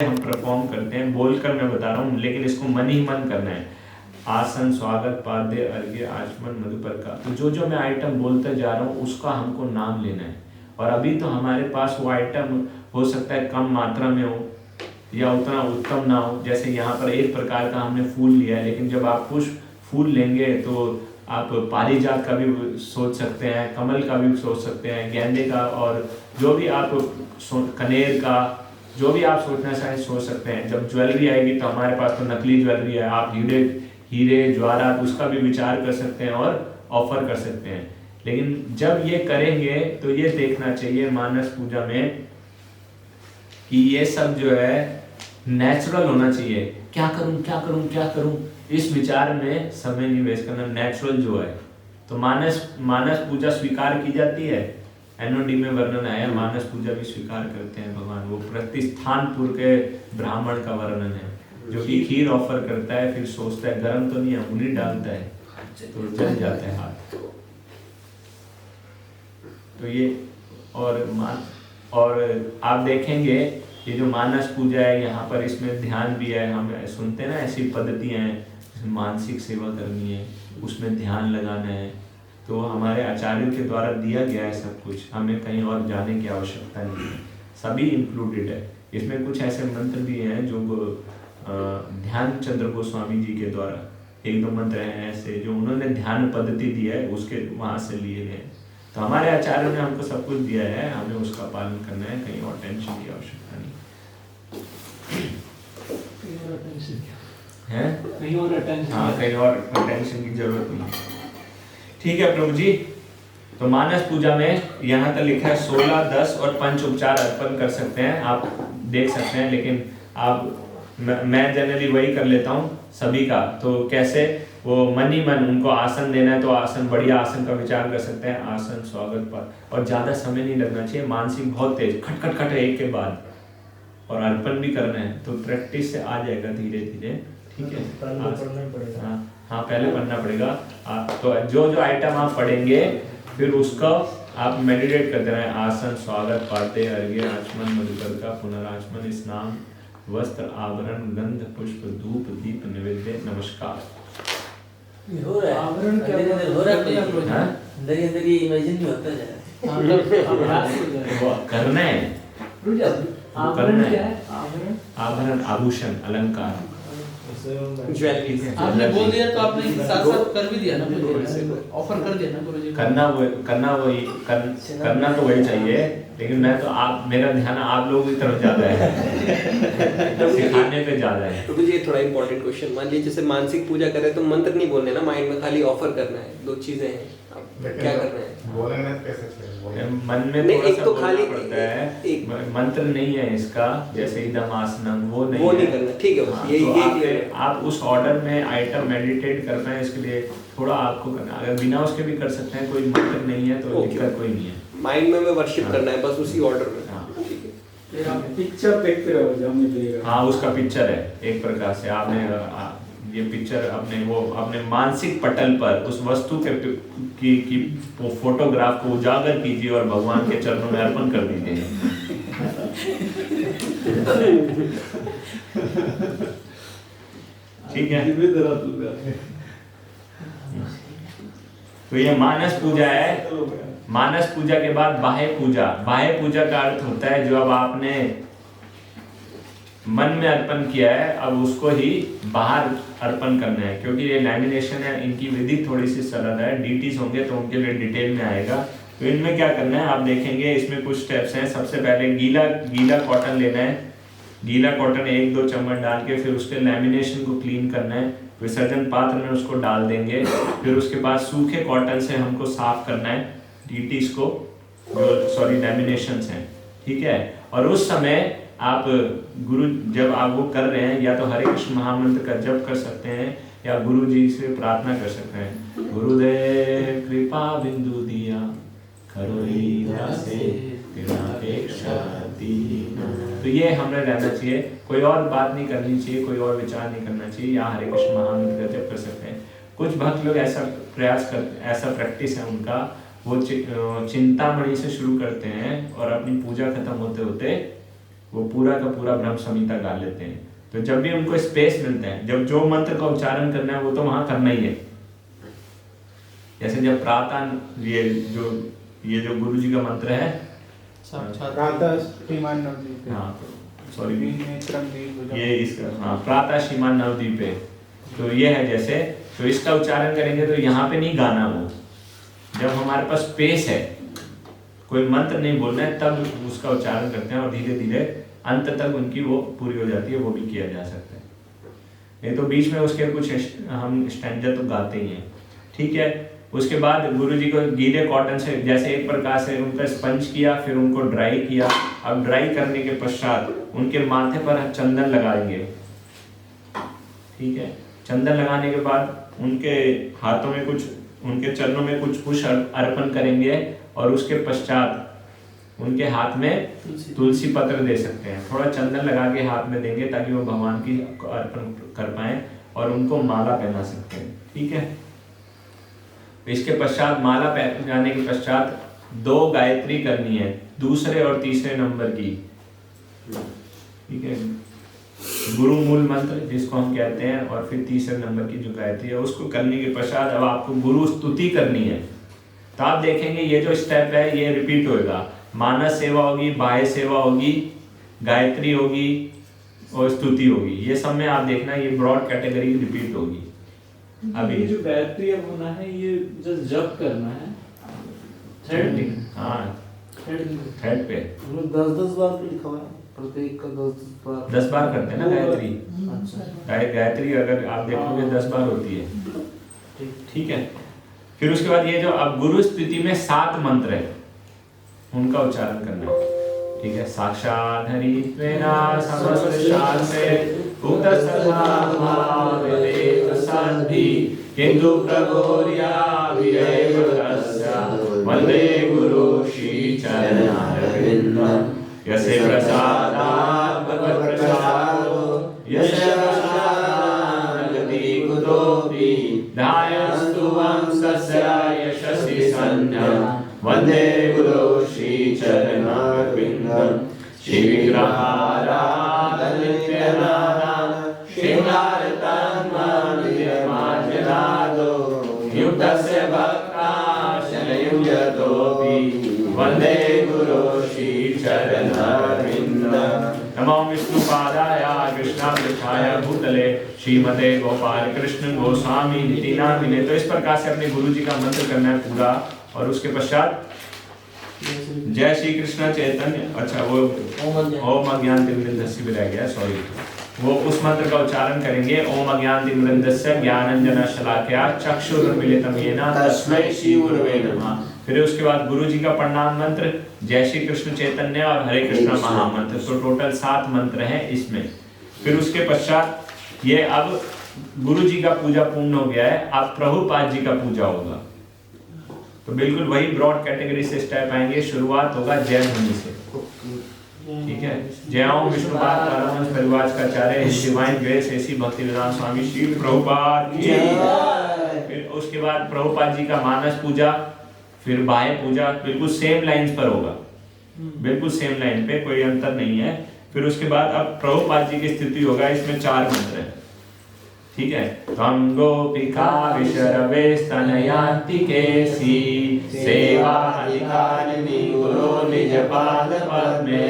हम परफॉर्म करते हैं, बोलकर मैं बता रहा हूँ, लेकिन इसको मन ही मन करना है। आसन, स्वागत, पाद्य, अर्घ्य, आचमन, मधुपर का, तो जो जो मैं आइटम बोलते जा रहा हूँ उसका हमको नाम लेना है। और अभी तो हमारे पास वो आइटम हो सकता है कम मात्रा में हो या उतना उत्तम ना हो। जैसे यहाँ पर एक प्रकार का हमने फूल लिया है, लेकिन जब आप पुष्प फूल लेंगे तो आप पारिजात का भी सोच सकते हैं, कमल का भी सोच सकते हैं, गेंदे का, और जो भी आप कनेर का, जो भी आप सोचना चाहें सोच सकते हैं। जब ज्वेलरी आएगी तो हमारे पास तो नकली ज्वेलरी है, आप हीरे जवाहरात उसका भी विचार कर सकते हैं और ऑफर कर सकते हैं। लेकिन जब ये करेंगे तो ये देखना चाहिए मानस पूजा में कि ये सब जो है नेचुरल होना चाहिए। क्या करूं क्या करूं क्या करूं, इस विचार में समय नहीं वेस्ट करना, नेचुरल जो है। तो मानस पूजा स्वीकार की जाती है। एनओडी में वर्णन आया, मानस पूजा भी स्वीकार करते हैं भगवान। वो प्रतिष्ठानपुर के ब्राह्मण का वर्णन है जो कि खीर ऑफर करता है, फिर सोचता है गर्म तो नहीं है, उंगली डालता है तो जल जाता है हाथ। तो ये और आप देखेंगे ये जो मानस पूजा है यहाँ पर, इसमें ध्यान भी है। हम सुनते हैं ना ऐसी पद्धतियाँ हैं, मानसिक सेवा करनी है, उसमें ध्यान लगाना है। तो हमारे आचार्यों के द्वारा दिया गया है सब कुछ, हमें कहीं और जाने की आवश्यकता नहीं है, सभी इंक्लूडेड है। इसमें कुछ ऐसे मंत्र भी हैं जो ध्यान चंद्र गोस्वामी जी के द्वारा, एक दो मंत्र हैं ऐसे जो उन्होंने ध्यान पद्धति दी है, उसके वहाँ से लिए गए। तो हमारे आचार्यों ने हमको सब कुछ दिया है, हमें उसका पालन करना है, कहीं और टेंशन की आवश्यकता नहीं है। कहीं और टेंशन की जरूरत नहीं है। ठीक है प्रभु जी। तो मानस पूजा में यहाँ तक लिखा है 16, 10 और पंच उपचार अर्पण कर सकते हैं, आप देख सकते हैं। लेकिन आप मैं जनरली वही कर लेता हूँ सभी का। तो कैसे, वो मन ही मन उनको आसन देना है तो आसन, बढ़िया आसन का विचार कर सकते हैं, आसन, स्वागत पर, और ज़्यादा समय नहीं लगना चाहिए। मानसिक बहुत तेज खट खट खट एक के बाद, और अर्पण भी करना है तो प्रैक्टिस से आ जाएगा धीरे धीरे। ठीक है, हाँ पहले पढ़ना पड़ेगा। तो जो जो आइटम आप पढ़ेंगे फिर उसका आप मेडिटेट करते रहें। आसन, स्वागत, पाद्य, अर्घ्य, आचमन, मधुकर का, पुनराचमन, स्नान, वस्त्र, आभरण, गंध, पुष्प, धूप, दीप, नैवेद्य, नमस्कार। हो रहा है आभरण क्या हो रहा है, अंदर अंदर ये इमेजिन नहीं होता है। करना है, आभरण क्या है? आभरण, आभूषण, अलंकार, ज्वेलरी। आपने बोल दिया तो आपने साथ साथ कर भी दिया ना, ऑफर कर दिया ना गुरुजी। करना तो वही चाहिए, लेकिन मैं तो मेरा ध्यान आप लोगों की तरफ ज्यादा है, सिखाने पे ज्यादा है। तो मुझे थोड़ा इंपॉर्टेंट क्वेश्चन, मान लीजिए जैसे मानसिक पूजा कर रहे हैं तो मंत्र नहीं बोलने ना, माइंड में खाली ऑफर करना है, दो चीजें हैं, क्या करना है? बोलने कैसे मन में नहीं, थोड़ा एक सा तो बोलना खाली पड़ता है, मंत्र नहीं है इसका। जैसे इदम आसनम वो नहीं करना, ठीक है। हाँ, ये तो आप उस ऑर्डर में आइटम मेडिटेट कर पाए, इसके लिए थोड़ा आपको करना। अगर बिना उसके भी कर सकते हैं, कोई मंत्र नहीं है तो दिक्कत कोई नहीं है। माइंड में वर्शिप करना है बस उसी ऑर्डर में। पिक्चर देखते रहो जब मिलेगा। हाँ, उसका पिक्चर है एक प्रकार से। आपने ये पिक्चर अपने मानसिक पटल पर उस वस्तु के की फोटोग्राफ को उजागर कीजिए और भगवान के चरणों में अर्पण कर दीजिए। ठीक है, तो ये मानस पूजा है। मानस पूजा के बाद बाह्य पूजा। बाह्य पूजा का अर्थ होता है जो अब आपने मन में अर्पण किया है, अब उसको ही बाहर अर्पण करना है। क्योंकि ये लैमिनेशन है, इनकी विधि थोड़ी सी सरल है, डीटीज होंगे तो उनके लिए डिटेल में आएगा। तो इनमें क्या करना है आप देखेंगे, इसमें कुछ स्टेप्स हैं। सबसे पहले गीला कॉटन लेना है। गीला कॉटन 1-2 चम्मच डाल के फिर उसके लैमिनेशन को क्लीन करना है, विसर्जन पात्र में उसको डाल देंगे। फिर उसके बाद सूखे कॉटन से हमको साफ करना है डीटीज को, जो लैमिनेशंस हैं। ठीक है, और उस समय आप जब आप वो कर रहे हैं, या तो हरे कृष्ण महामंत्र का जप कर सकते हैं या गुरु जी से प्रार्थना कर सकते हैं। गुरुदेव कृपा बिंदु दिया खरोई दासे कृणापेक्षा दीना। तो ये हमें रहना चाहिए, कोई और बात नहीं करनी चाहिए, कोई और विचार नहीं करना चाहिए। या हरे कृष्ण महामंत्र का जप कर सकते हैं। कुछ भक्त लोग ऐसा प्रैक्टिस है उनका, वो चिंतामणि से शुरू करते हैं और अपनी पूजा खत्म होते होते वो पूरा का पूरा ब्रह्म संहिता गा लेते हैं। तो जब भी उनको स्पेस मिलता है, जब जो मंत्र का उच्चारण करना है वो तो वहां करना ही है। जैसे जब प्रातः ये जो गुरु जी का मंत्र है, प्रातः श्रीमान नवदीप, हाँ सॉरी नेत्रम ये इसका, हाँ प्रातः श्रीमान नवदीप है, तो ये है जैसे, तो इसका उच्चारण करेंगे तो यहाँ पे नहीं गाना वो, जब हमारे पास स्पेस है, कोई मंत्र नहीं बोलना है, तब उसका उच्चारण करते हैं और धीरे धीरे अंत तक उनकी वो पूरी हो जाती है, वो भी किया जा सकता है। नहीं तो बीच में उसके कुछ हम स्टैंजा तो गाते ही हैं, ठीक है। उसके बाद गुरुजी को गीले कॉटन से, जैसे एक प्रकार से उनका स्पंज किया, फिर उनको ड्राई किया। अब ड्राई करने के पश्चात उनके माथे पर चंदन लगाएंगे, ठीक है। चंदन लगाने के बाद उनके हाथों में कुछ, उनके चरणों में कुछ पुष्प अर्पण करेंगे और उसके पश्चात उनके हाथ में तुलसी पत्र दे सकते हैं। थोड़ा चंदन लगा के हाथ में देंगे ताकि वो भगवान की अर्पण कर पाए और उनको माला पहना सकते हैं, ठीक है। इसके पश्चात माला पहनाने के पश्चात 2 गायत्री करनी है, दूसरे और तीसरे नंबर की, ठीक है। गुरु मूल मंत्र जिसको हम कहते हैं, और फिर तीसरे नंबर की जो गायत्री है उसको करने के पश्चात अब आपको गुरु स्तुति करनी है। तो आप देखेंगे ये जो स्टेप है ये रिपीट होगा, मानस सेवा होगी, बाह्य सेवा होगी, गायत्री होगी और स्तुति होगी। ये सब में आप देखना ये ब्रॉड कैटेगरी रिपीट होगी। अभी ये जो गायत्री अब होना है ये जस्ट जप करना है, थ्रेड, हाँ थ्रेड पे 10-10 बार पे लिखा हुआ है, प्रत्येक का 10-10 बार 10 बार करते हैं ना गायत्री। अच्छा गायत्री अगर आप देखोगे 10 बार होती है, ठीक है। फिर उसके बाद ये जो अब गुरु स्तुति में 7 मंत्र है उनका उच्चारण करना है, ठीक है। साक्षात् हरित्वेना समस्त शास्त्रे उक्तसर्वाभावेदेव सन्धि किन्तु प्रगोर्याभिरेव तस्य वन्दे गुरु श्रीचरणारविन्दं यस्य प्रसादात् भगवत्प्रसादो यस्य प्रसादादगति कुतोऽपि ध्यायस्तु वंशस्य यशसि सन्ध्यं वन्दे गुरु श्रीचरणारविन्दं श्रीविग्रहाराधननित्यनाथ श्रृंगारतन्मन्दिरमार्जनादो युक्तस्य भक्ताशनयुं यतोऽपि वन्दे गुरु श्रीचरणारविन्दं। नमो विष्णुपादाय कृष्णापृष्ठाय भूतले श्रीमते गोपाल कृष्ण गोस्वामी निति नामिने। तो इस प्रकार से अपने गुरु जी का मंत्र करना है पूरा, और उसके पश्चात जय श्री कृष्ण चैतन्य, अच्छा वो ओम अज्ञानतिमिरन्धस्य भी रह गया, सॉरी, वो उस मंत्र का उच्चारण करेंगे। ओम अज्ञानतिमिरन्धस्य ज्ञानांजनशलाकया चक्षुरुन्मीलितं येन तस्मै श्री गुरवे नमः। फिर उसके बाद गुरु जी का प्रणाम मंत्र, जय श्री कृष्ण चैतन्य और हरे कृष्ण महामंत्र। तो टोटल 7 मंत्र हैं इसमें। फिर उसके पश्चात ये अब गुरु जी का पूजा पूर्ण हो गया है, अब प्रभुपाद जी का पूजा होगा। तो बिल्कुल वही ब्रॉड कैटेगरी से स्टेप आएंगे। शुरुआत होगा जय ध्वनि से, ठीक है। जय ओम Vishnupad Paramahamsa Parivrajakacharya his divine grace ऐसी भक्ति वेदांत स्वामी श्री प्रभुपाद की। फिर उसके बाद प्रभुपाद जी का मानस पूजा, फिर बाह्य पूजा, बिल्कुल सेम लाइंस पर होगा, बिल्कुल सेम लाइन पे, कोई अंतर नहीं है। फिर उसके बाद अब प्रभुपाद जी की स्थिति होगा, इसमें 4 मंत्र है, ठीक है। त्वं गोपिका विशरवेस्तनयान्ति केसी सेवाधिकारिणी गुरो निज पाद पद्मे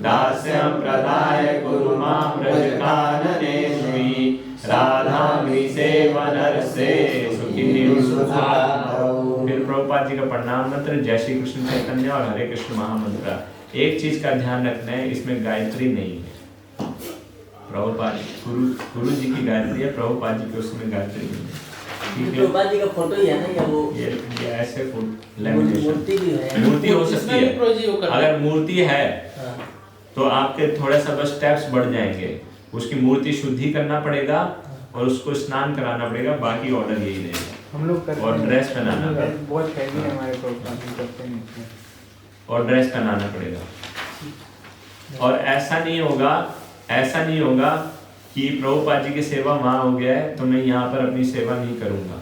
दास्यं प्रदाय कुरु मां व्रजकाननेष्वि राधांगि सेवनरसे सुखिनीं सुधारौ। फिर प्रभुपाद जी का प्रणाम मंत्र, जय श्री कृष्ण चैतन्य और हरे कृष्ण महामंत्र। एक चीज का ध्यान रखना है, इसमें गायत्री नहीं है। प्रभुपाद गुरु जी की गायत्री है, प्रभुपाद जी के उसमें गायत्री नहीं है, ठीक है। प्रभुपाद जी का फोटो ही है ना, या वो ये ऐसे मूर्ति भी है, मूर्ति हो सकती है। अगर मूर्ति है तो आपके थोड़ा सा बस स्टेप्स बढ़ जाएंगे, उसकी मूर्ति शुद्धि करना पड़ेगा और उसको स्नान कराना पड़ेगा, बाकी ऑर्डर यही रहेगा। हम लोग करते और ड्रेस पहनाना, बहुत हैवी है हमारे प्रोग्राम, करते नहीं और ड्रेस पहनाना पड़ेगा। और ऐसा नहीं होगा कि प्रभुपाद जी की सेवा वहाँ हो गया है तो मैं यहाँ पर अपनी सेवा नहीं करूँगा।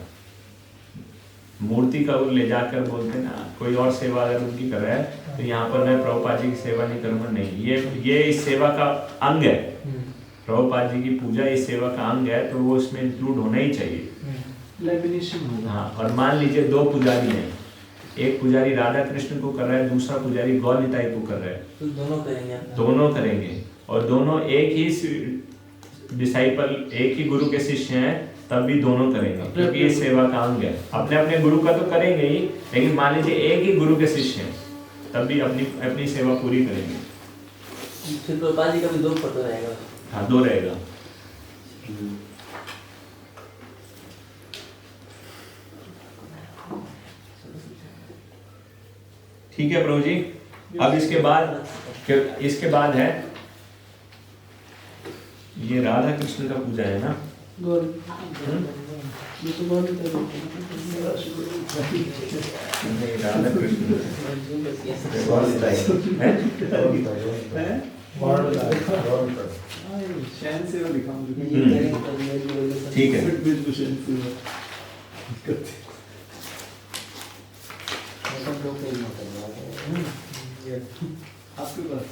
मूर्ति का वो ले जाकर बोलते हैं ना, कोई और सेवा अगर उनकी कर रहा है तो यहाँ पर मैं प्रभुपाद जी की सेवा नहीं करूँगा, नहीं, ये इस सेवा का अंग है। प्रभुपाद जी की पूजा इस सेवा का अंग है, तो वो इसमें इंक्लूड होना ही चाहिए। हाँ, और मान लीजिए 2 पुजारी हैं, एक पुजारी राधा कृष्ण को कर रहा है, दूसरा पुजारी गौर निताई को कर रहा है, तो दोनों करेंगे और दोनों एक ही डिसाइपल, एक ही गुरु के शिष्य हैं, तब भी दोनों करेंगे, क्योंकि ये सेवा का अंग है। अपने अपने गुरु का तो करेंगे ही, लेकिन मान लीजिए एक ही गुरु के शिष्य हैं, तब भी अपनी अपनी सेवा पूरी करेंगे। फिर प्रभुपाद जी का भी 2 फोटो रहेगा। हाँ, 2 रहेगा। ठीक है प्रभु जी। अब इसके बाद है ये राधा कृष्ण का पूजा है ना, ये तो बहुत ही नहीं, राधा कृष्ण ठीक है। आपके पास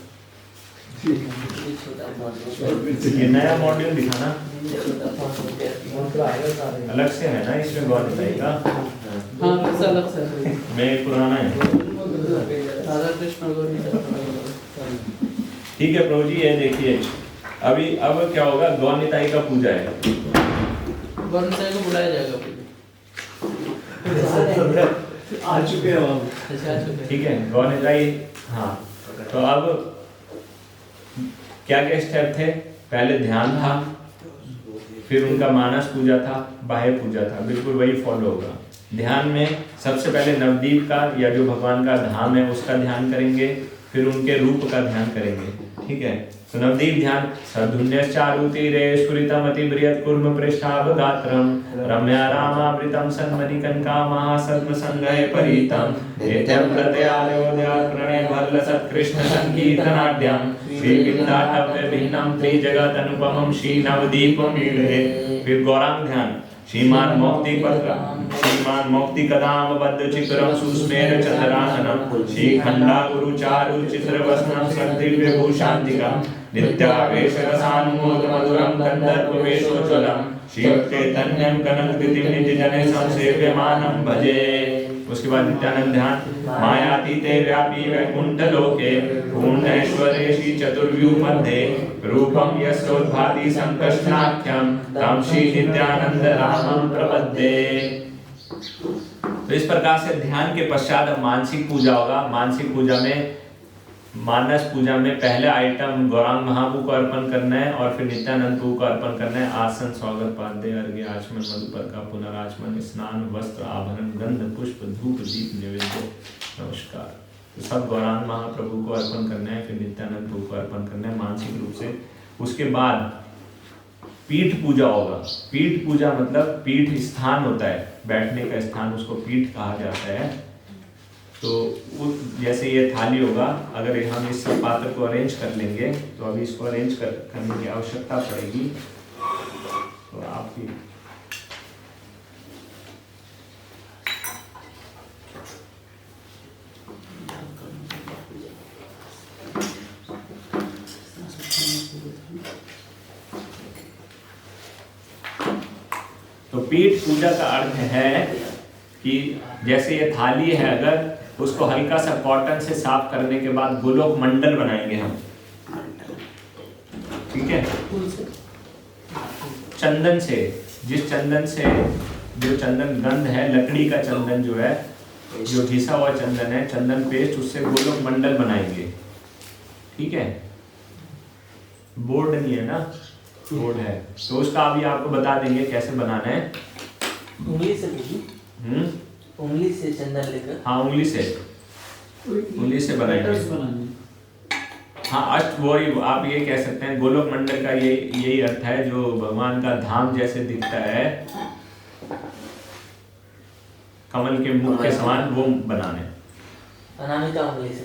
ये नया मॉड्यूल दिखाना अलग से है ना, इसमें गौर बताएगा। हाँ, वैसा अलग से मैं पुराना है। राधा कृष्ण गौर ठीक है प्रभु जी, ये देखिए अब क्या होगा, गौर निताई का पूजा है। गौर निताई को बुलाया जाएगा। आ चुके हैं हम। ठीक है, गौर निताई। हाँ, तो अब क्या क्या स्टेप थे, पहले ध्यान था, फिर उनका मानस पूजा था, बाह्य पूजा था, बिल्कुल वही फॉलो होगा। ध्यान में सबसे पहले नवदीप का या जो भगवान का धाम है उसका ध्यान करेंगे, फिर उनके रूप का ध्यान करेंगे। ठीक है, तो नवदीप ध्यान सद्धुन्यश्चारुतीरे स्फुरितमति बृहत् कुर्म पृष्ठावगात्रम रम्या रामावृतम सन्मणिकनकामः सद्मसंगहे परितम नित्यं प्रत्यालयोद्यात्रणेन वल्लसत्कृष्ण संकीर्तनाढ्यं श्रीविद्याटव्य भिन्नं त्रिजगदनुपमं श्री नवदीपं ईळे। फिर गौरांग ध्यान श्रीमान मौक्ति पत्र श्रीमान मौक्ति कदाम बद्ध चित्रम सुस्मेर चंद्राननम श्रीखंडा गुरु चारु चित्र वसनम सद्दिव्य भूषांतिकम नित्यावेश रसानुमोद मधुरम कंदर्प वेशोज्वलम शिव चैतन्यम कनक दितिम निज जने संसेव्यमानम भजे। उसके बाद नित्यानंद ध्यान मायातीते व्यापी वैकुंठ लोके पूर्णेश्वरेशि चतुर्व्यूह मध्ये रूपम यस्योद्भाति संकर्षणाख्यम तम श्री नित्यानंद रामं प्रपद्ये। तो इस प्रकार से ध्यान के पश्चात अब मानसिक पूजा होगा। मानसिक पूजा में मानस पूजा में पहले आइटम गौरांग महाप्रभु को अर्पण करना है और फिर नित्यानंद प्रभु को अर्पण करना है। आसन, स्वागत, पाद्य, अर्घ्य, आचमन, मधुपर का पुनराचमन, स्नान, वस्त्र, आभरण, गंध, पुष्प, धूप, दीप, नैवेद्य, नमस्कार, तो सब गौरांग महाप्रभु को अर्पण करना है, फिर नित्यानंद प्रभु को अर्पण करना है मानसिक रूप से। उसके बाद पीठ पूजा होगा। पीठ पूजा मतलब पीठ स्थान होता है, बैठने का स्थान, उसको पीठ कहा जाता है। तो जैसे ये थाली होगा, अगर हम इस पात्र को अरेंज कर लेंगे तो अभी इसको अरेंज करने की आवश्यकता पड़ेगी। तो आपकी तो पीठ पूजा का अर्थ है कि जैसे ये थाली है, अगर उसको हल्का सा कॉटन से साफ करने के बाद गोलोक मंडल बनाएंगे हम, ठीक है, चंदन से, जिस चंदन से, जो चंदन गंध है, लकड़ी का चंदन जो है, जो घिसा हुआ चंदन है, चंदन पेस्ट, उससे गोलोक मंडल बनाएंगे। ठीक है, बोर्ड नहीं है ना, बोर्ड है, तो उसका अभी आपको बता देंगे कैसे बनाना है। उंगली से उंगली से चंदन लेकर, हाँ उंगली से बनाएंगे। हाँ, अष्ट वही आप ये कह सकते हैं, गोलोक मंडल का यही अर्थ है, जो भगवान का धाम जैसे दिखता है, कमल के मुख के समान, वो बनाने। अनामिका उंगली से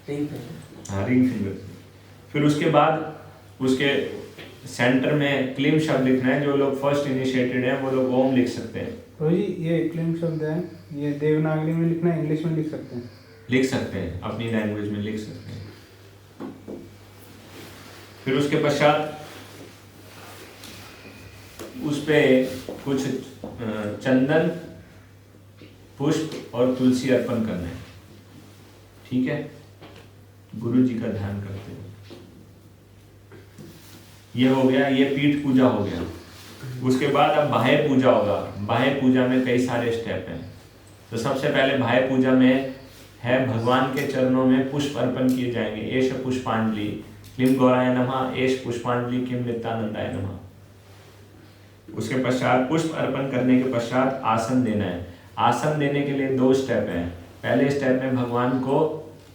रिंग फिंगर। हाँ, रिंग फिंगर। फिर उसके बाद उसके सेंटर में क्लीम शब्द लिखना है। जो लोग फर्स्ट इनिशिएटेड हैं वो लोग ओम लिख सकते हैं। तो जी ये क्लीम शब्द है, ये देवनागरी में लिखना है, इंग्लिश में लिख सकते हैं? लिख सकते हैं, अपनी लैंग्वेज में लिख सकते हैं। फिर उसके पश्चात उस पे कुछ चंदन, पुष्प और तुलसी अर्पण करना है। ठीक है, गुरु जी का ध्यान करते हैं। ये हो गया, ये पीठ पूजा हो गया। उसके बाद अब बाह्य पूजा होगा। बाह्य पूजा में कई सारे स्टेप हैं। तो सबसे पहले बाह्य पूजा में है भगवान के चरणों में पुष्प अर्पण किए जाएंगे। एष पुष्पांजलि क्लीम गौराय नमः, एष पुष्पांजलि किम नित्यानंदाय नमः। उसके पश्चात पुष्प अर्पण करने के पश्चात आसन देना है। आसन देने के लिए 2 स्टेप हैं। पहले स्टेप में भगवान को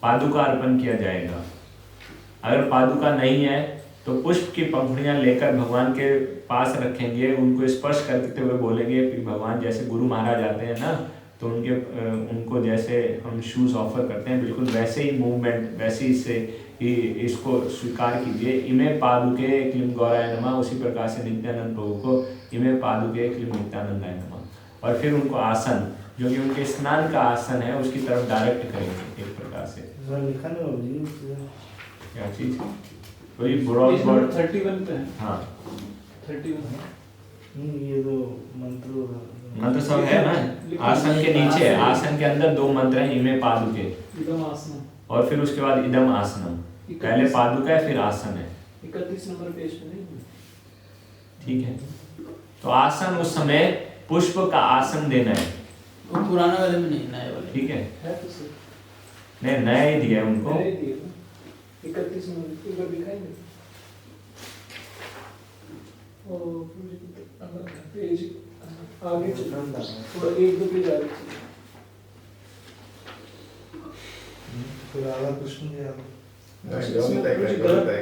पादुका अर्पण किया जाएगा। अगर पादुका नहीं है तो पुष्प की पंखुड़ियां लेकर भगवान के पास रखेंगे, उनको स्पर्श करते हुए बोलेंगे कि भगवान जैसे गुरु महाराज आते हैं ना, तो उनको जैसे हम शूज ऑफर करते हैं, बिल्कुल वैसे ही मूवमेंट, वैसे ही से इसको स्वीकार कीजिए। इमे पादुके क्लीम गौराय नमः, उसी प्रकार से नित्यानंद प्रभु को इमे पादुके क्लीम नित्यानंदाय नमः। और फिर उनको आसन, जो कि उनके स्नान का आसन है, उसकी तरफ डायरेक्ट करेंगे एक प्रकार से। क्या चीज? वही ब्रॉड 31 पे है। हाँ 31 ये तो मंत्र मंत्र सब है ना। आसन के नीचे, आसन के अंदर 2 मंत्र हैं, इमे पादुके इदम आसनम, और फिर उसके बाद इदम आसनम। पहले पादुका है फिर आसन है। 31 नंबर पेज पे नहीं। ठीक है, तो आसन उस समय पुष्प का आसन देना है। वो पुराने वाले में नहीं, नए वाले। ठीक है, तो सही नहीं नया ही दिया है उनको। नहीं दिया ना। 31 नंबर ऊपर दिखाई नहीं। ओ पेज आगे चलना थोड़ा 1-2 पेज आगे चलना। फिर राधा कृष्ण जी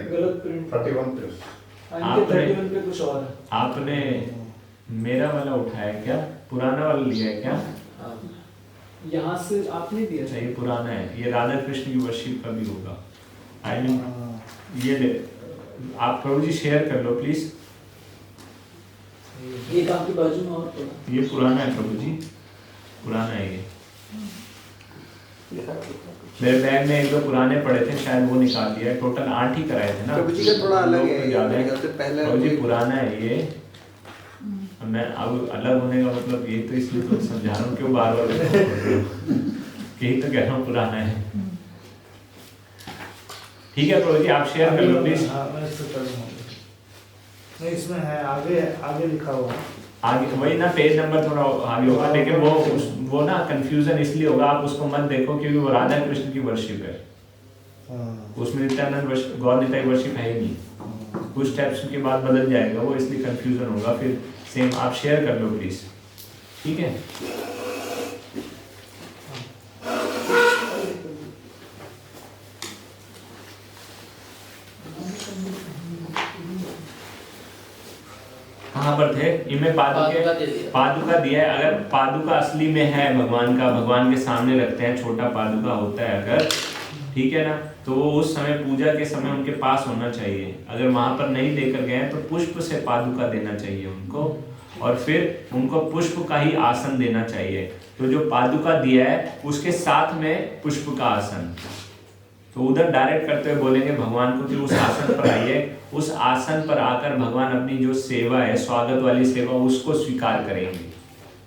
गलत प्रिंट 31 प्लस। आपने 31 पे कुछ और है। आपने मेरा वाला उठाया क्या? पुराना वाला लिया है क्या? यहाँ से आपने दिया अच्छा ये पुराना है। ये राधा कृष्ण की वर्शिप का भी होगा। आई मीन ये ले, आप प्रभु जी शेयर कर लो प्लीज। एक आपके बाजू में और पड़ा। ये पुराना है प्रभु जी, पुराना है ये। मेरे बैग में 1-2 पुराने पड़े थे, शायद वो निकाल दिया है। टोटल 8 ही कराए थे ना। प्रभु जी का थोड़ा अलग है, ज्यादा मेरे है। ख्याल से पहले प्रभु जी पुराना है ये। मैं अब अलग होने का मतलब ये तो इसलिए तो समझा रहा हूँ, क्यों बार-बार यही तो कह रहा हूँ पुराना है। ठीक है प्रभु जी, आप शेयर कर लो प्लीज। हाँ मैं इसको कर दूंगा। नहीं इसमें है, आगे लिखा हुआ है। आगे वही ना, पेज नंबर थोड़ा आगे होगा, लेकिन वो ना कंफ्यूजन इसलिए होगा, आप उसको मत देखो क्योंकि वो राधा कृष्ण की वर्शिप है। उसमें नित्यानंद गौर निताई वर्शिप है ही नहीं। कुछ स्टेप्स के बाद बदल जाएगा वो, इसलिए कंफ्यूजन होगा। फिर सेम आप शेयर कर लो प्लीज। ठीक है, कहाँ पर थे? इनमें पादुका दिया है। अगर पादुका असली में है भगवान का, भगवान के सामने रखते हैं, छोटा पादुका होता है अगर, ठीक है ना, तो वो उस समय पूजा के समय उनके पास होना चाहिए। अगर वहां पर नहीं लेकर गए तो पुष्प से पादुका देना चाहिए उनको, और फिर उनको पुष्प का ही आसन देना चाहिए। तो जो पादुका दिया है उसके साथ में पुष्प का आसन, तो उधर डायरेक्ट करते हुए बोलेंगे भगवान को कि उस आसन पर आइए। उस आसन पर आकर भगवान अपनी जो सेवा है, स्वागत वाली सेवा, उसको स्वीकार करेंगे,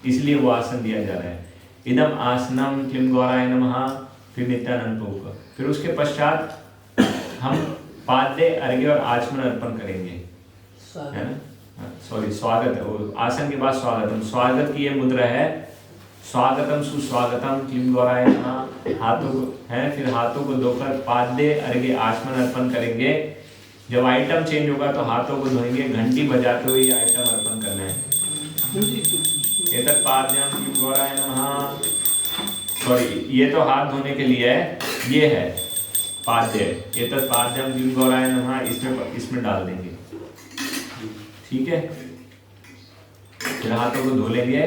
इसलिए वो आसन दिया जा रहा है। इदम आसनम क्लीम गौराय नमः, फिर नित्यानंद प्रभु का। फिर उसके पश्चात हम पाद्य, अर्घ्य और आचमन अर्पण करेंगे, है ना। सॉरी, स्वागत है वो, आसन के बाद स्वागतम। स्वागत की ये मुद्रा है, स्वागतम सुस्वागतम क्लीम गौराय नमः। हाथों को है, फिर हाथों को धोकर पाद्य, अर्घ्य, आचमन अर्पण करेंगे। जब आइटम चेंज होगा तो हाथों को धोएंगे, घंटी बजाते हुए ये आइटम अर्पण करना है। एतत् पाद्यम क्लीम गौराय नमः। सॉरी, ये तो हाथ धोने के लिए है, ये है पाद्य। एतत् पाद्यम क्लीम गौराय नमः, इसमें डाल देंगे। ठीक है, फिर हाथों को धो लेंगे।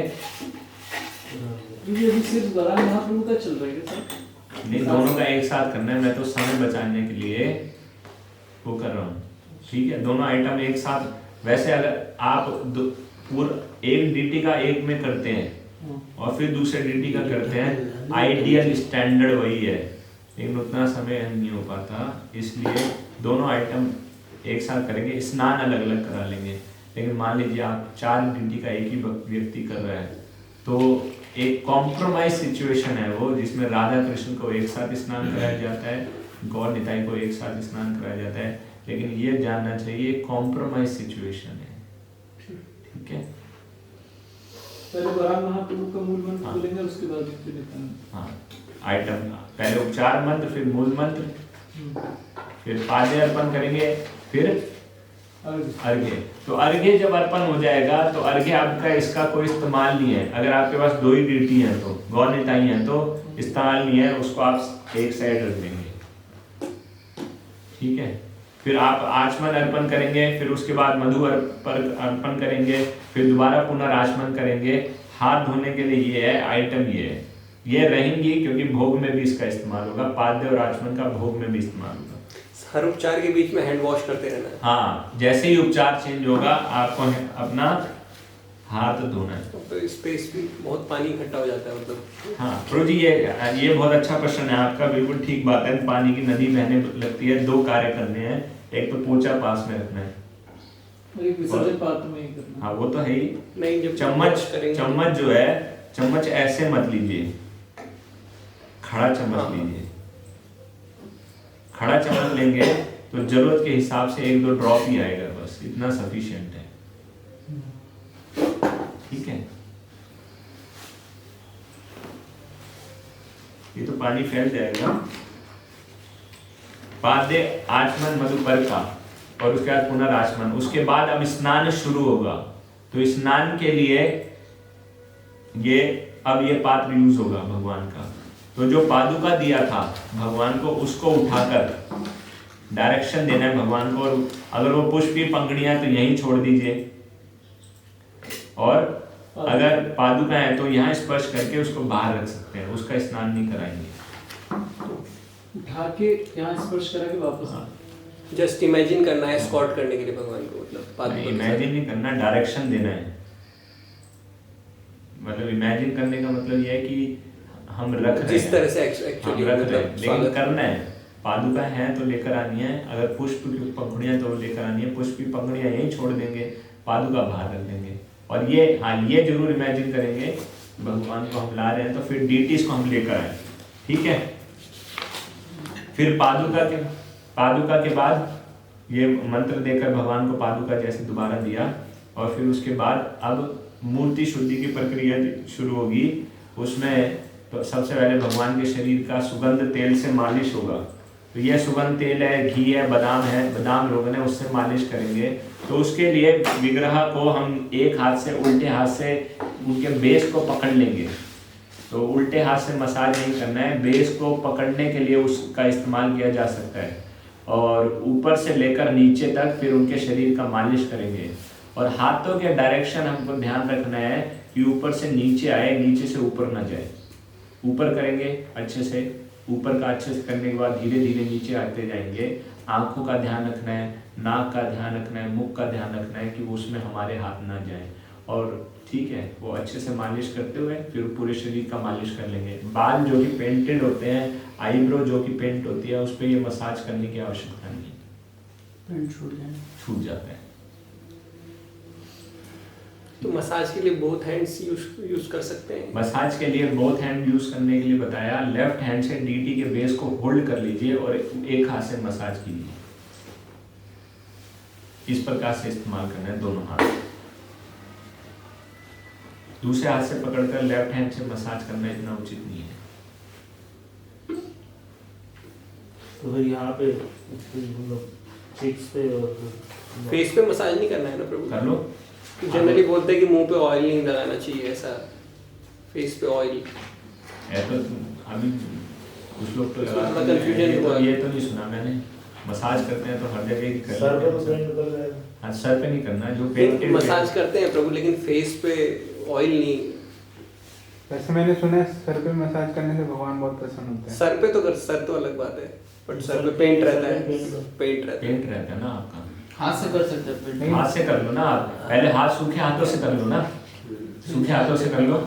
ये अभी सिर्फ गौराय महाप्रभु का चल रहा है सर? नहीं, दोनों का एक साथ करना है। मैं तो समय बचाने के लिए वो कर रहा हूँ। ठीक है, दोनों आइटम एक साथ। वैसे अगर आप पूरा एक डीटी का एक में करते हैं और फिर दूसरे डीटी का करते हैं, आइडियल स्टैंडर्ड वही है, लेकिन उतना समय नहीं हो पाता, इसलिए दोनों आइटम एक साथ करेंगे। स्नान अलग अलग करा लेंगे। लेकिन मान लीजिए आप 4 ड्यूटी का एक ही व्यक्ति कर रहा है, तो एक कॉम्प्रोमाइज सिचुएशन है वो, जिसमें राधा कृष्ण को एक साथ स्नान कराया जाता है, गौर निताई को एक साथ स्नान कराया जाता है, लेकिन ये जानना चाहिए कॉम्प्रोमाइज सिचुएशन है। ठीक है, पहले वराह महाप्रभु का मूल मंत्र बोलेंगे, उसके बाद फिर हाँ आइटम, पहले उपचार मंत्र, फिर मूल मंत्र, फिर पाद्य अर्पण करेंगे, फिर अर्घ्य। तो अर्घ्य जब अर्पण हो जाएगा तो अर्घ्य आपका इसका कोई इस्तेमाल नहीं है। अगर आपके पास 2 ही ड्यूटी है तो गौर निताई है तो इस्तेमाल नहीं है, उसको आप एक साइड रख देंगे। ठीक है, फिर आप आचमन अर्पण करेंगे, फिर उसके बाद मधु अर्पण करेंगे, फिर दोबारा पुनर्आचमन करेंगे। हाथ धोने के लिए ये है आइटम, ये रहेंगी क्योंकि भोग में भी इसका इस्तेमाल होगा, पाद्य और आचमन का भोग में भी इस्तेमाल होगा। हर उपचार के बीच में हैंड वॉश करते रहना है। हाँ, जैसे ही उपचार चेंज होगा आपको अपना हाथ धोना है। तो इस पे बहुत पानी इकट्ठा हो जाता है मतलब। हाँ प्रभु जी, ये बहुत अच्छा प्रश्न है आपका, बिल्कुल ठीक बात है। पानी की नदी बहने लगती है, 2 कार्य करने हैं, एक तो पोछा पास में रखना है, एक विसर्जन पात्र में ही करना। हाँ वो तो है ही। नहीं, जब चम्मच जो है, चम्मच ऐसे मत लीजिए, खड़ा चम्मच लीजिए। खड़ा चम्मच लेंगे तो जरूरत के हिसाब से 1-2 ड्रॉप ही आएगा, बस इतना सफिशिएंट है। ठीक है, ये तो पानी फैल जाएगा। पाद्य आचमन मधुपर का, और उसके बाद पुनर्आचमन, उसके बाद अब स्नान शुरू होगा। तो स्नान के लिए अब ये पात्र यूज होगा भगवान का। तो जो पादुका दिया था भगवान को, उसको उठाकर डायरेक्शन देना है भगवान को, और अगर वो पुष्प की पंखुड़ियां तो यहीं छोड़ दीजिए, और अगर पादुका है तो यहाँ स्पर्श करके उसको बाहर रख सकते हैं, उसका स्नान नहीं कराएंगे। उठा के यहाँ स्पर्श करा के वापस। हाँ, जस्ट इमेजिन करना है एस्कॉर्ट करने के लिए भगवान को, मतलब इमेजिन नहीं करना, डायरेक्शन देना है। मतलब इमेजिन करने का मतलब ये है कि हम रख रहे हैं, जिस तरह से एक्चुअली रख रहे हैं, लेकिन करना है। पादुका है तो लेकर आनी है, अगर पुष्प की पंखुड़ियां तो लेकर आनी है, पुष्प की पंखुड़ियां यहीं छोड़ देंगे, पादुका बाहर रख देंगे। और ये जरूर इमेजिन करेंगे भगवान को हम ला रहे हैं, तो फिर डीटीज को हम लेकर आए। ठीक है, फिर पादुका के बाद ये मंत्र देकर भगवान को पादुका जैसे दोबारा दिया, और फिर उसके बाद अब मूर्ति शुद्धि की प्रक्रिया शुरू होगी। उसमें तो सबसे पहले भगवान के शरीर का सुगंध तेल से मालिश होगा। तो यह सुगंध तेल है, घी है, बादाम रोगन है, उससे मालिश करेंगे। तो उसके लिए विग्रह को हम एक हाथ से, उल्टे हाथ से उनके बेस को पकड़ लेंगे। तो उल्टे हाथ से मसाज नहीं करना है, बेस को पकड़ने के लिए उसका इस्तेमाल किया जा सकता है। और ऊपर से लेकर नीचे तक फिर उनके शरीर का मालिश करेंगे। और हाथों के डायरेक्शन हमको ध्यान रखना है कि ऊपर से नीचे आए, नीचे से ऊपर ना जाए। ऊपर करेंगे अच्छे से, ऊपर का अच्छे से करने के बाद धीरे धीरे नीचे आते जाएंगे। आंखों का ध्यान रखना है, नाक का ध्यान रखना है, मुख का ध्यान रखना है कि उसमें हमारे हाथ ना जाए। और ठीक है, वो अच्छे से मालिश करते हुए फिर पूरे शरीर का मालिश कर लेंगे। बाल जो कि पेंटेड होते हैं, आईब्रो जो कि पेंट होती है, उस पर ये मसाज करने की आवश्यकता नहीं है, पेंट छूट जाता है। तो मसाज के लिए बोथ हैंड्स यूज कर सकते हैं। मसाज के लिए बोथ हैंड यूज करने के लिए बताया। लेफ्ट हैंड से डीटी के बेस को होल्ड कर लीजिए और एक हाथ से मसाज कीजिए। इस प्रकार से इस्तेमाल करना है दोनों हाथ। दूसरे हाथ से पकड़कर लेफ्ट हैंड से मसाज करना इतना उचित नहीं है। तो फिर यहाँ पे चीक्स पे और फेस पे मसाज नहीं करना है ना प्रभु? कर लो। जनरली बोलते हैं कि मुंह पे ऑयल नहीं लगाना चाहिए, ऐसा फेस पे ऑयल है। तो अभी कुछ लोग तो लगाते हैं, कंफ्यूजन हुआ। ये तो नहीं सुना मैंने। मसाज करते हैं तो हर जगह ही कर सर पे लेते तो हैं। पेंट कर रहे हैं। हाँ, सर पे नहीं करना, जो पेंटेड मसाज करते हैं प्रभु, लेकिन फेस पे ऑयल नहीं। वैसे मैंने सुना है सर पे मसाज करने से भगवान बहुत प्रसन्न होते हैं। सर तो अलग बात है, बट सर पे पेंट रहता है, पेंट रहता है। पेंट रहता है ना आपका। हाथ से कर सकते हैं पेंटिंग। हाथ से कर लो ना आप, पहले हाथ सूखे हाथों से कर लो ना, सूखे हाथों से कर लो।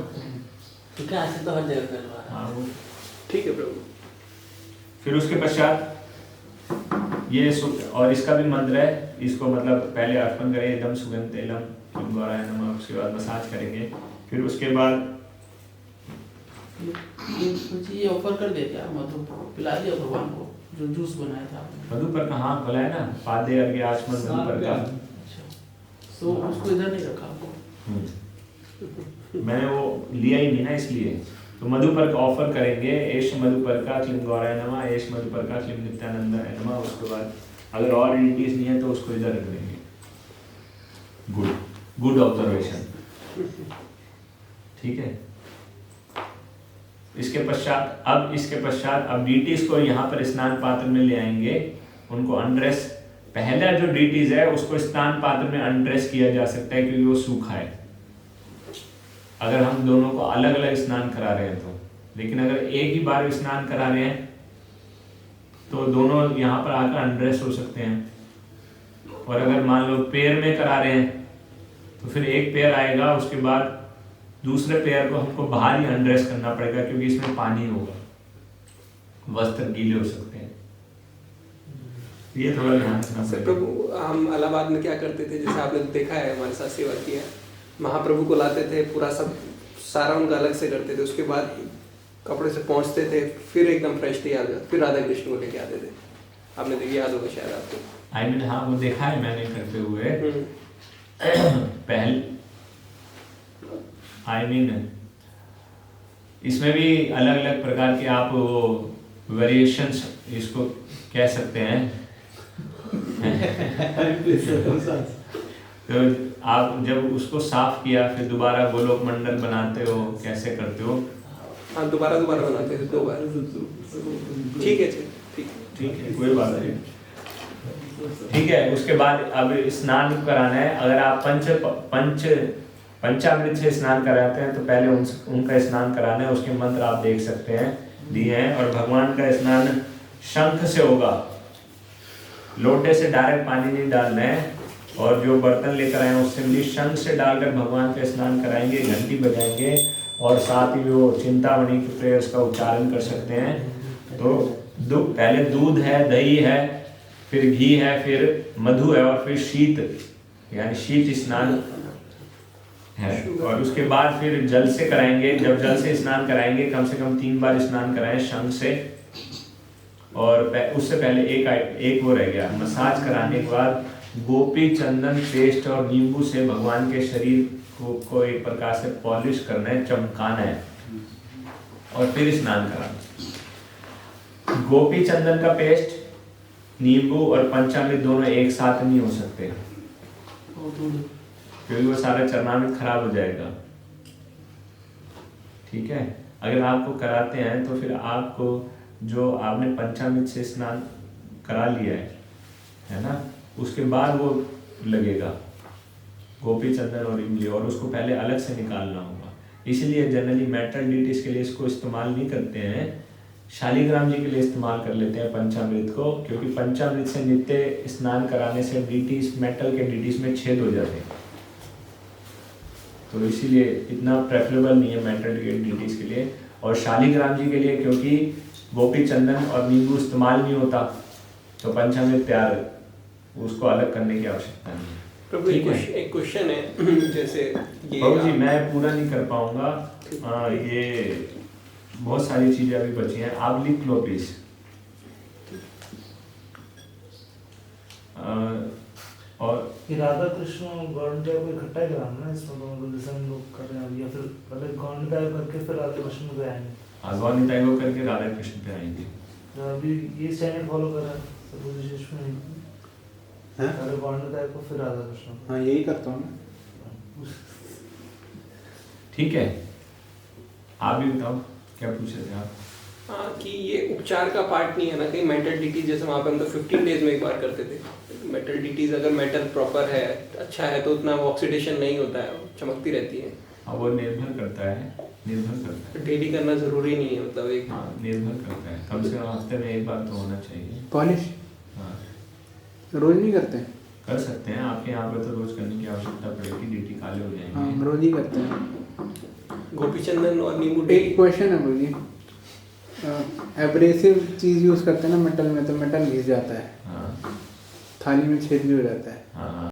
सूखे हाथ से तो हर जगह कर लो। हाँ वो ठीक है प्रभु। फिर उसके पश्चात ये और इसका भी मंत्र है, इसको मतलब पहले अर्पण करें एकदम सुगंध तेलम किम गौराय नमः, उसके बाद मसाज करेंगे। फिर उसके बाद ये ऑफर कर दिया क्या, मधु पिला दिया भगवान को जो जूस बनाया था आपने? मधुपर का हाँ बोला है ना, पादे अर्घ्य आचमन मधुपर का। अच्छा, तो उसको इधर नहीं रखा आपको? मैंने वो लिया ही नहीं ना इसलिए। तो मधुपर का ऑफर करेंगे, एश मधुपर का क्लीम गौराय नमः, एश मधुपर का क्लीम नित्यानंदाय नमः। उसके बाद अगर और एंटिटीज नहीं है तो उसको इधर रख देंगे। गुड ऑब्जर्वेशन, ठीक है। इसके पश्चात अब डीटीज को यहाँ पर स्नान पात्र में ले आएंगे, उनको अनड्रेस, पहला जो डीटीज है उसको स्नान पात्र में अनड्रेस किया जा सकता है क्योंकि वो सूखा है, अगर हम दोनों को अलग अलग स्नान करा रहे हैं तो। लेकिन अगर एक ही बार स्नान करा रहे हैं तो दोनों यहाँ पर आकर अनड्रेस हो सकते हैं। और अगर मान लो पेयर में करा रहे हैं तो फिर एक पेयर आएगा, उसके बाद दूसरे पेयर को हमको बाहर ही अनड्रेस करना पड़ेगा क्योंकि इसमें पानी होगा, वस्त्र गीले हो सकते हैं। ये थोड़ा ध्यान रखना सर पड़ेगा। प्रभु, हम इलाहाबाद में क्या करते थे, जैसे आपने देखा है हमारे साथ सेवा किया, महाप्रभु को लाते थे, पूरा सब सारा उनका अलग से करते थे, उसके बाद कपड़े से पहुंचते थे, फिर एकदम फ्रेश तैयार, फिर राधा कृष्ण को लेके आते थे। आपने देखिए, याद होगा शायद आपको। आई मीन हाँ वो देखा है मैंने करते हुए। पहले आई मीन इसमें भी अलग अलग प्रकार के आप वेरिएशंस इसको कह सकते हैं। तो आप जब उसको साफ किया फिर दोबारा गोलोक मंडल बनाते हो, कैसे करते हो? हाँ, दोबारा बनाते थे 2 बार। ठीक है, ठीक है, कोई बात नहीं, ठीक है। उसके बाद अब स्नान कराना है। अगर आप पंचामृत से स्नान कराते हैं तो पहले उनका स्नान कराना है, उसके मंत्र आप देख सकते हैं दिए हैं। और भगवान का स्नान शंख से होगा, लोटे से डायरेक्ट पानी नहीं डालना है। और जो बर्तन लेकर आए उससे भी शंख से डालकर भगवान का स्नान कराएंगे, घंटी बजाएंगे और साथ ही वो चिंतामणि की प्रेयर्स का उच्चारण कर सकते हैं। तो पहले दूध है, दही है, फिर घी है, फिर मधु है और फिर शीत यानी शीत स्नान है। और उसके बाद फिर जल से कराएंगे। जब जल से स्नान कराएंगे कम से कम 3 बार स्नान कराएं शंख से। और उससे पहले एक वो रह गया, मसाज कराने के बाद गोपी चंदन पेस्ट और नींबू से भगवान के शरीर को एक प्रकार से पॉलिश करना है, चमकाना है और फिर स्नान कराना। गोपी चंदन का पेस्ट, नींबू और पंचामृत दोनों एक साथ नहीं हो सकते क्योंकि वो सारा चरणामृत खराब हो जाएगा, ठीक है। अगर आपको कराते हैं तो फिर आपको जो आपने पंचामृत से स्नान करा लिया है ना, उसके बाद वो लगेगा गोपी चंदन और इमली, और उसको पहले अलग से निकालना होगा। इसलिए जनरली मेटल डीटीज के लिए इसको इस्तेमाल नहीं करते हैं, शालिग्राम जी के लिए इस्तेमाल कर लेते हैं पंचामृत को, क्योंकि पंचामृत से नित्य स्नान कराने से डीटीज, मेटल के डीटीज में छेद हो जाते हैं, तो इसीलिए इतना प्रेफरेबल नहीं है मेटल के डीटीज के लिए। और शालिग्राम जी के लिए क्योंकि गोपी चंदन और नींबू इस्तेमाल नहीं होता तो पंचामृत तैयार, उसको अलग करने की आवश्यकता नहीं है। प्रभु एक क्वेश्चन है, जैसे ये बाबू जी मैं पूरा नहीं कर पाऊंगा, ये बहुत सारी चीजें अभी बची हैं, आप लिख लो प्लीज। और कि राधा कृष्ण गौरनिताय को इकट्ठा ही कराना है इसमें दोनों को, जैसे हम लोग कर रहे हैं, या फिर पहले गौरनिताय करके फिर राधा कृष्ण पे आएंगे? गौरनिताय को करके राधा कृष्ण पे आएंगे। अभी ये स्टैंडर्ड फॉलो कर रहा है सब विशेष में, पहले गौरनिताय को फिर राधा कृष्ण। हाँ यही करता हूँ मैं। ठीक है, आप भी बताओ क्या पूछ रहे थे आप? हाँ, कि ये उपचार का पार्ट नहीं है ना, कहीं मेटल डीटीज जैसे वहाँ पे हम तो 15 डेज में एक बार करते थे। मेटल डीटीज अगर मेटल प्रॉपर है, अच्छा है, तो उतना ऑक्सीडेशन नहीं होता है, चमकती रहती है। हाँ वो निर्भर करता है, डेली करना जरूरी नहीं है, मतलब एक हाँ निर्भर करता है, कम से कम हफ्ते में एक बार तो होना चाहिए पॉलिश। हाँ रोज नहीं करते? कर सकते हैं, आपके यहाँ पे तो रोज करने की आवश्यकता पड़ेगी, डीटी काले हो हाँ जाएंगे। हम रोज ही करते हैं। गोपीचंदन और नींबू एक डेली। क्वेश्चन है गुरुजी, एब्रेसिव चीज यूज करते हैं ना मेटल में, तो मेटल घिस जाता है, हाँ थाली में छेद भी हो जाता है। हाँ